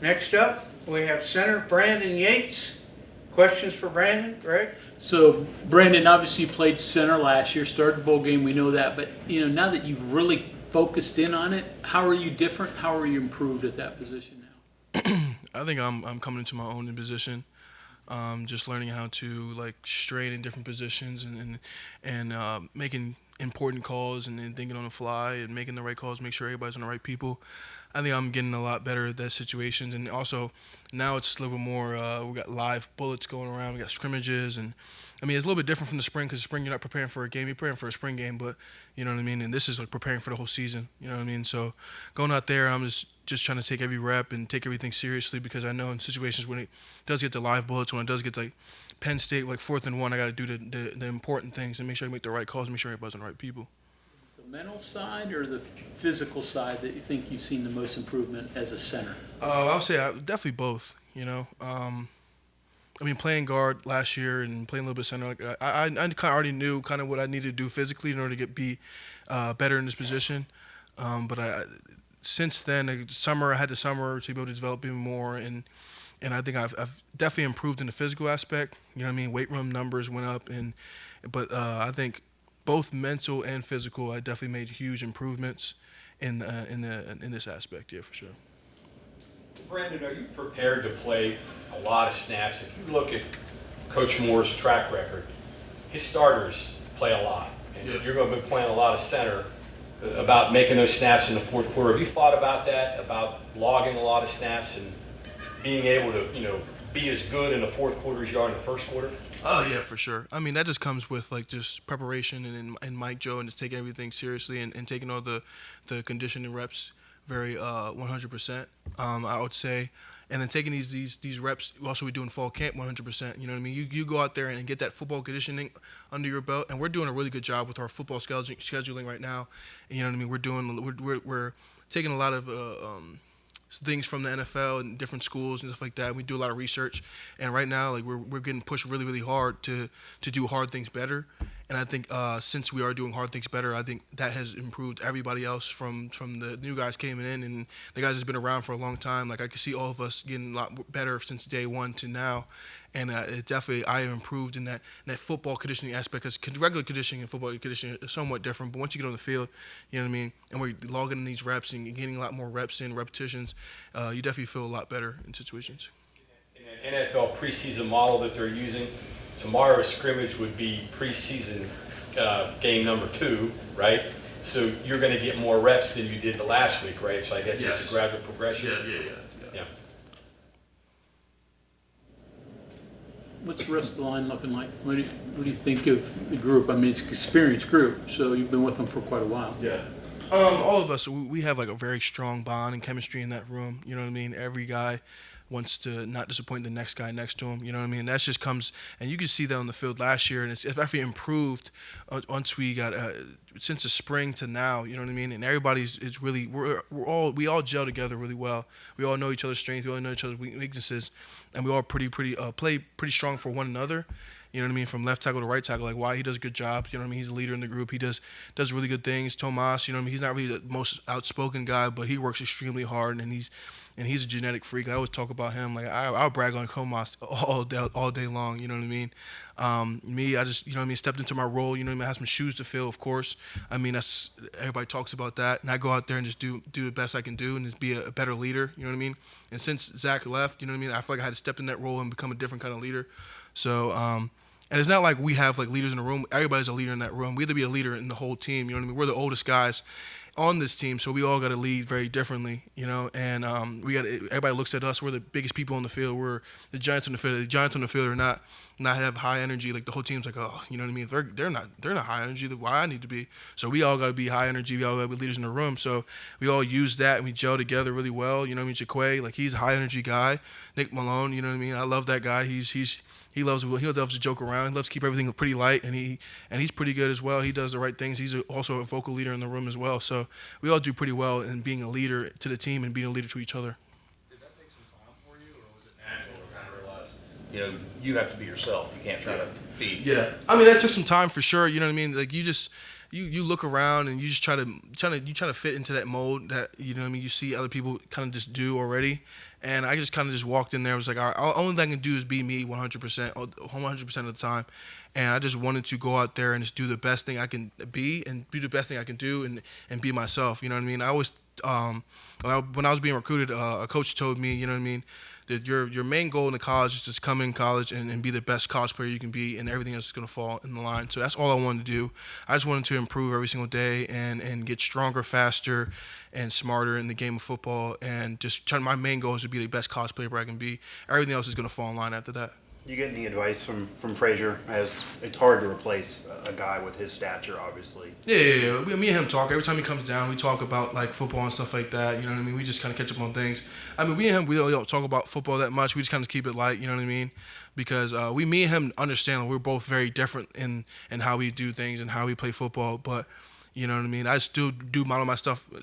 Next up, we have center Brandon Yates. Questions for Brandon, Greg? So, Brandon, obviously you played center last year, started the bowl game, we know that. But, now that you've really focused in on it, how are you different? How are you improved at that position now? I think I'm coming into my own in position. Just learning how to like straight in different positions and making important calls and thinking on the fly and making the right calls, make sure everybody's on the right people. I think I'm getting a lot better at that situations, and also now it's a little bit more. We got live bullets going around. We got scrimmages, and I mean it's a little bit different from the spring because spring you're not preparing for a game, you're preparing for a spring game, but you know what I mean. And this is like preparing for the whole season. You know what I mean. So going out there, I'm just trying to take every rep and take everything seriously because I know in situations when it does get to live bullets, when it does get to like Penn State, like 4th and 1, I got to do the important things and make sure I make the right calls, make sure everybody's on the right people. The mental side or the physical side that you think you've seen the most improvement as a center? I would say definitely both. You know, I mean, playing guard last year and playing a little bit center, like I kind of already knew kind of what I needed to do physically in order to be better in this position. But since then, I had the summer to be able to develop even more, and I think I've definitely improved in the physical aspect. You know what I mean? Weight room numbers went up, but I think both mental and physical, I definitely made huge improvements in this aspect. Yeah, for sure. Brandon, are you prepared to play a lot of snaps? If you look at Coach Moore's track record, his starters play a lot, and you're going to be playing a lot of center. About making those snaps in the fourth quarter, have you thought about that? About logging a lot of snaps and being able to, be as good in the fourth quarter as you are in the first quarter? Oh yeah, for sure. I mean, that just comes with like just preparation and Mike Joe and just taking everything seriously and taking all the conditioning reps very 100%. I would say, and then taking these reps. Also, we do in fall camp 100%. You know what I mean? You go out there and get that football conditioning under your belt, and we're doing a really good job with our football scheduling right now. And, you know what I mean? We're taking a lot of things from the NFL and different schools and stuff like that. We do a lot of research, and right now, like we're getting pushed really, really hard to do hard things better. And I think since we are doing hard things better, I think that has improved everybody else from the new guys came in and the guys that's been around for a long time. Like I can see all of us getting a lot better since day one to now. And it definitely, I have improved in that football conditioning aspect because regular conditioning and football conditioning are somewhat different. But once you get on the field, you know what I mean, and we're logging in these reps and getting a lot more reps in, repetitions, you definitely feel a lot better in situations. In an NFL preseason model that they're using, tomorrow's scrimmage would be preseason game number 2, right? So you're going to get more reps than you did the last week, right? So I guess it's a gradual progression. Yeah. What's the rest of the line looking like? What do you think of the group? I mean, it's an experienced group, so you've been with them for quite a while. Yeah. All of us, we have like a very strong bond and chemistry in that room. You know what I mean? Every guy wants to not disappoint the next guy next to him. You know what I mean? That just comes, and you can see that on the field last year, and it's actually improved once we got since the spring to now. You know what I mean? And it's really we all gel together really well. We all know each other's strengths, we all know each other's weaknesses, and we all play pretty strong for one another. You know what I mean? From left tackle to right tackle, like why he does a good job. You know what I mean? He's a leader in the group. He does really good things. Tomas, you know what I mean? He's not really the most outspoken guy, but he works extremely hard, and he's a genetic freak. I always talk about him. Like I'll brag on Tomas all day long. You know what I mean? Me, I just, you know what I mean, stepped into my role. You know what I mean? I have some shoes to fill, of course. I mean, that's everybody talks about that, and I go out there and just do the best I can do and just be a better leader. You know what I mean? And since Zach left, you know what I mean, I feel like I had to step in that role and become a different kind of leader. So, and it's not like we have like leaders in the room. Everybody's a leader in that room. We have to be a leader in the whole team. You know what I mean? We're the oldest guys on this team, so we all got to lead very differently, you know. And everybody looks at us. We're the biggest people on the field. We're the giants on the field. The giants on the field are not have high energy. Like the whole team's like, oh, you know what I mean? They're not high energy. Why I need to be. So we all got to be high energy. We all got to be leaders in the room. So we all use that and we gel together really well. You know what I mean? Jaquay, like he's a high energy guy. Nick Malone, you know what I mean? I love that guy. He loves to joke around. He loves to keep everything pretty light, and he's pretty good as well. He does the right things. He's also a vocal leader in the room as well. So we all do pretty well in being a leader to the team and being a leader to each other. Did that take some time for you, or was it natural to kind of realize, you have to be yourself. You can't try to be. Yeah. I mean, that took some time for sure. You know what I mean? Like you just, you look around and you just try to fit into that mold that, you know what I mean, you see other people kind of just do already. And I just kind of just walked in there. I was like, all right, only thing I can do is be me 100% of the time. And I just wanted to go out there and just do the best thing I can be and do the best thing I can do and be myself. You know what I mean? I always, when I was being recruited, a coach told me, you know what I mean, that your main goal in the college is just come in college and be the best college player you can be, and everything else is going to fall in the line. So that's all I wanted to do. I just wanted to improve every single day and get stronger, faster, and smarter in the game of football. And just my main goal is to be the best college player I can be. Everything else is going to fall in line after that. You get any advice from Frazier? As it's hard to replace a guy with his stature, obviously. Yeah. Me and him talk. Every time he comes down, we talk about like football and stuff like that. You know what I mean? We just kind of catch up on things. I mean, we and him, we don't talk about football that much. We just kind of keep it light. You know what I mean? Because me and him understand that we're both very different in how we do things and how we play football. But you know what I mean? I still do model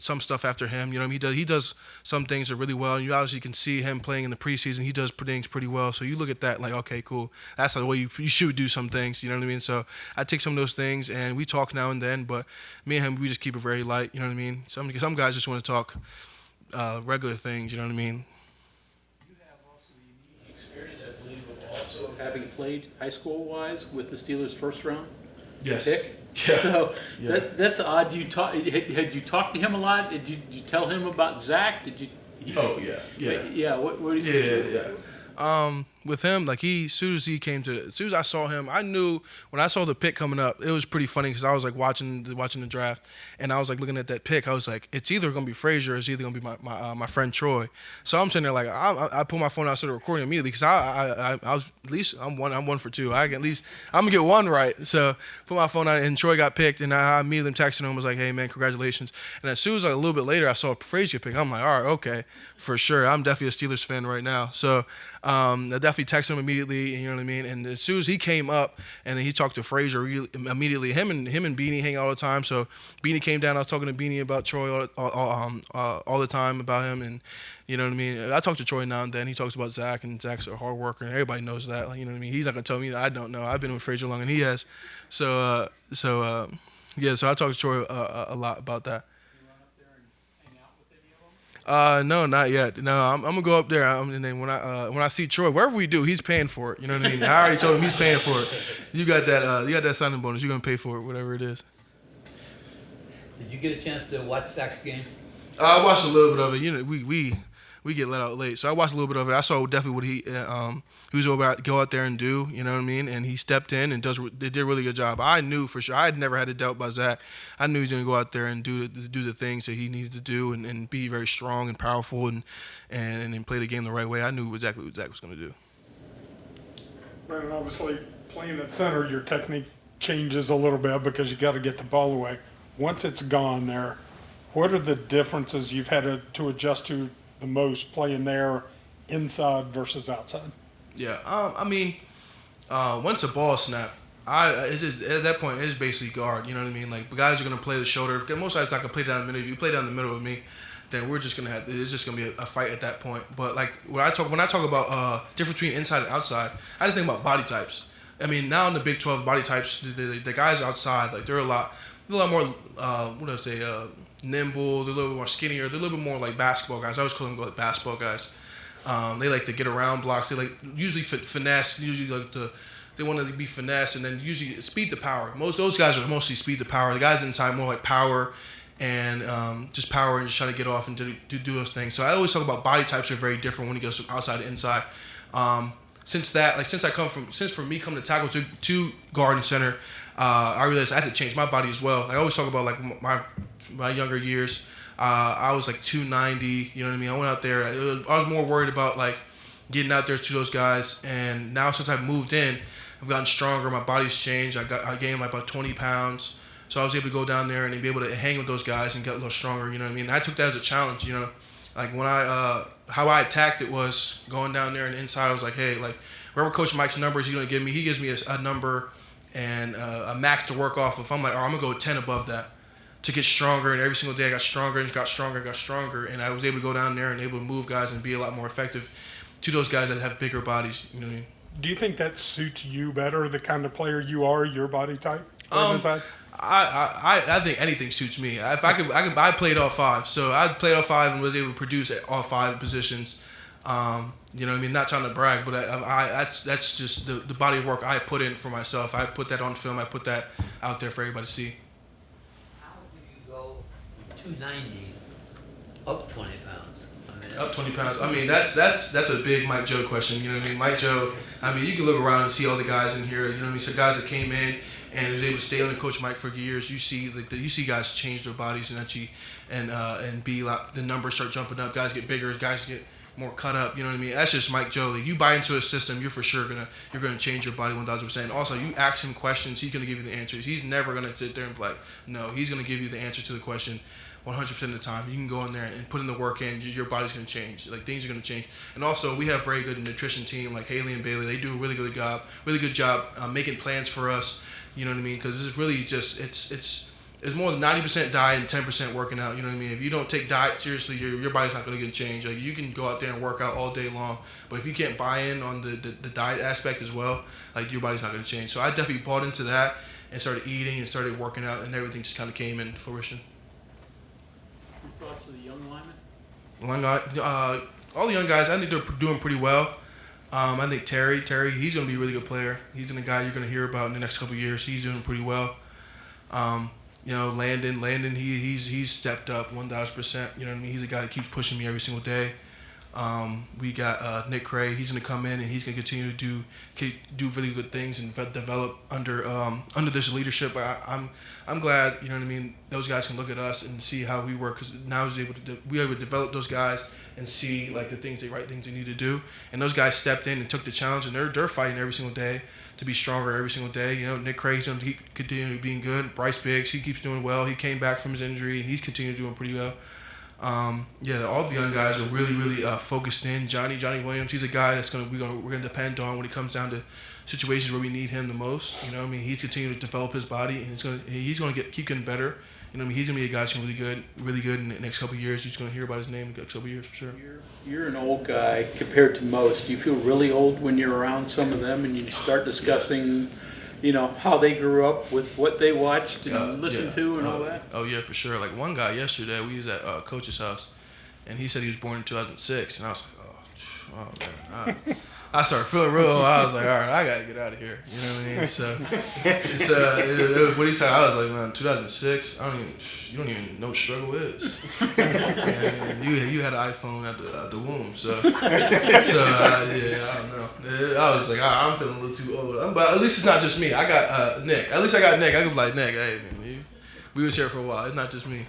some stuff after him. You know what I mean? He does some things that really well. And you obviously can see him playing in the preseason. He does things pretty well. So you look at that like, okay, cool. That's the way you should do some things. You know what I mean? So I take some of those things and we talk now and then. But me and him, we just keep it very light. You know what I mean? Some guys just want to talk regular things. You know what I mean? You have also the unique experience, I believe, of also having played high school-wise with the Steelers' first round Yes. pick. Yeah. So Yeah. that's odd. Had you talked to him a lot? Did you tell him about Zach? Did you? Oh, yeah. Yeah. Yeah. What do you? Yeah. With him, like as soon as I saw him, I knew when I saw the pick coming up, it was pretty funny because I was like watching the draft, and I was like looking at that pick. I was like, it's either gonna be Frazier or it's either gonna be my friend Troy. So I'm sitting there like I pulled my phone out, started recording immediately because I was at least I'm one for two. I'm gonna get one right. So put my phone out, and Troy got picked, and I immediately texted him, was like, hey man, congratulations. And as soon as like, a little bit later I saw a Frazier pick, I'm like, all right, okay, for sure. I'm definitely a Steelers fan right now. So I definitely texted him immediately, you know what I mean? And as soon as he came up and then he talked to Frazier immediately, him and Beanie hang out all the time. So Beanie came down, I was talking to Beanie about Troy all the time about him, and you know what I mean? I talk to Troy now and then. He talks about Zach, and Zach's a hard worker, and everybody knows that. Like, you know what I mean? He's not going to tell me that I don't know. I've been with Frazier longer than he has. So I talk to Troy a lot about that. No, not yet. No, I'm gonna go up there, and then when I see Troy, wherever we do, he's paying for it. You know what I mean? I already told him he's paying for it. You got that signing bonus. You're gonna pay for it, whatever it is. Did you get a chance to watch Zach's game? I watched a little bit of it. You know, we get let out late, so I watched a little bit of it. I saw definitely what he was about to go out there and do. You know what I mean? And he stepped in and did a really good job. I knew for sure. I had never had a doubt about Zach. I knew he was going to go out there and do the things that he needed to do and be very strong and powerful and play the game the right way. I knew exactly what Zach was going to do. Brandon, obviously playing at center, your technique changes a little bit because you got to get the ball away. Once it's gone there, what are the differences you've had to adjust to the most playing there inside versus outside? Yeah, I mean, once the ball snap, it's just, at that point it's basically guard. You know what I mean? Like the guys are gonna play the shoulder. Most guys not gonna play down the middle. If you play down the middle with me, then we're just gonna it's just gonna be a fight at that point. But like when I talk about difference between inside and outside, I just think about body types. I mean, now in the Big 12 body types, the guys outside, like they're a lot more what do I say, nimble. They're a little bit more skinnier. They're a little bit more like basketball guys. I always call them like basketball guys. They like to get around blocks. They like usually finesse. Usually they want to be finesse, and then usually speed to power. Those guys are mostly speed to power. The guys inside more like power and just power and just try to get off and do those things. So I always talk about body types are very different when it goes from outside to inside. Since for me coming to tackle to guard and center, I realized I had to change my body as well. I always talk about like my younger years. I was like 290, you know what I mean? I went out there. I was more worried about like getting out there to those guys. And now since I've moved in, I've gotten stronger. My body's changed. I gained like about 20 pounds. So I was able to go down there and be able to hang with those guys and get a little stronger, you know what I mean? I took that as a challenge, you know? Like when how I attacked it was going down there and inside I was like, hey, like wherever Coach Mike's numbers he's going to give me, he gives me a number and a max to work off of. I'm like, I'm going to go 10 above that to get stronger. And every single day I got stronger and got stronger. And I was able to go down there and able to move guys and be a lot more effective to those guys that have bigger bodies. You know what I mean? Do you think that suits you better, the kind of player you are, your body type, inside? I think anything suits me. If I played all five, so I played all five and was able to produce at all five positions. You know what I mean? Not trying to brag, but that's just the body of work I put in for myself. I put that on film. I put that out there for everybody to see. How do you go from 290 up 20 pounds? I mean, Up 20 pounds. I mean, that's a big Mike Joe question. You know what I mean? Mike Joe. I mean, you can look around and see all the guys in here. You know what I mean? So guys that came in and was able to stay under Coach Mike for years. You see you see guys change their bodies and actually and be like the numbers start jumping up. Guys get bigger. Guys get more cut up. You know what I mean? That's just Mike Joe. Like, you buy into a system, you're for sure gonna change your body 1,000%. Also, you ask him questions, he's gonna give you the answers. He's never gonna sit there and be like, no. He's gonna give you the answer to the question 100% of the time. You can go in there and put in the work in. Your body's gonna change. Like, things are gonna change. And also, we have very good nutrition team like Haley and Bailey. They do a really good job making plans for us. You know what I mean? Because it's really just it's more than 90% diet and 10% working out. You know what I mean? If you don't take diet seriously, your body's not going to get changed. Like, you can go out there and work out all day long, but if you can't buy in on the diet aspect as well, like, your body's not going to change. So I definitely bought into that and started eating and started working out, and everything just kind of came in fruition. Your thoughts of the young linemen? All the young guys, I think they're doing pretty well. I think Terry, he's going to be a really good player. He's a guy you're going to hear about in the next couple of years. He's doing pretty well. You know, Landon, he's stepped up 1,000%. You know what I mean? He's a guy that keeps pushing me every single day. We got Nick Cray. He's going to come in and he's going to continue to do really good things and develop under this leadership. I'm glad, you know what I mean, those guys can look at us and see how we work, because now we able to develop those guys and see like the right things they need to do. And those guys stepped in and took the challenge, and they're fighting every single day to be stronger every single day. You know, Nick Craig's going to keep continuing being good. Bryce Biggs, he keeps doing well. He came back from his injury and he's continued doing pretty well. All the young guys are really focused in. Johnny Williams, he's a guy that's we're gonna depend on when it comes down to situations where we need him the most. You know what I mean? He's continuing to develop his body, and he's gonna keep getting better. You know what I mean? He's gonna be a guy that's gonna be really good in the next couple of years. You're just gonna hear about his name in the next couple of years for sure. You're an old guy compared to most. Do you feel really old when you're around some of them and you start discussing, you know, how they grew up with what they watched and listened to and all that? Oh yeah, for sure. Like, one guy yesterday, we was at Coach's house, and he said he was born in 2006, and I was like, oh man. I started feeling real old. I was like, all right, I got to get out of here. You know what I mean? So, what he said, I was like, man, 2006, you don't even know what struggle is. And you had an iPhone at the womb. So I don't know. I was like, I'm feeling a little too old. But at least it's not just me. I got Nick. At least I got Nick. I could be like, Nick, hey, man, we was here for a while. It's not just me.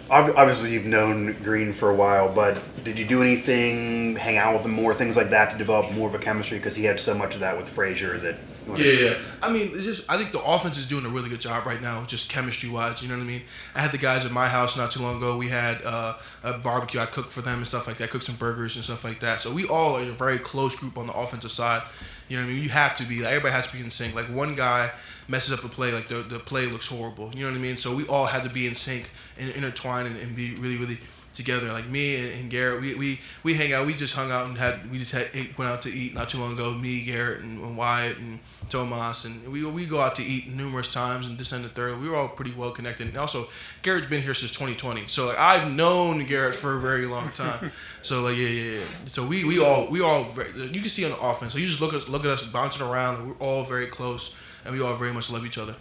Obviously, you've known Green for a while, but did you do anything, hang out with him more, things like that, to develop more of a chemistry? Because he had so much of that with Frazier that. Yeah. I mean, I think the offense is doing a really good job right now, just chemistry-wise. You know what I mean? I had the guys at my house not too long ago. We had a barbecue. I cooked for them and stuff like that. I cooked some burgers and stuff like that. So we all are a very close group on the offensive side. You know what I mean? You have to be. Like, everybody has to be in sync. Like, one guy messes up a play, like the play looks horrible. You know what I mean? So we all had to be in sync and intertwine and be really together. Like, me and Garrett, we hang out. We just hung out and went out to eat not too long ago. Me, Garrett, and Wyatt and Tomas, and we go out to eat numerous times and this and the third. We were all pretty well connected. And also, Garrett's been here since 2020, so like, I've known Garrett for a very long time. So like, yeah. So we all you can see on the offense. So you just look at us bouncing around. We're all very close, and we all very much love each other.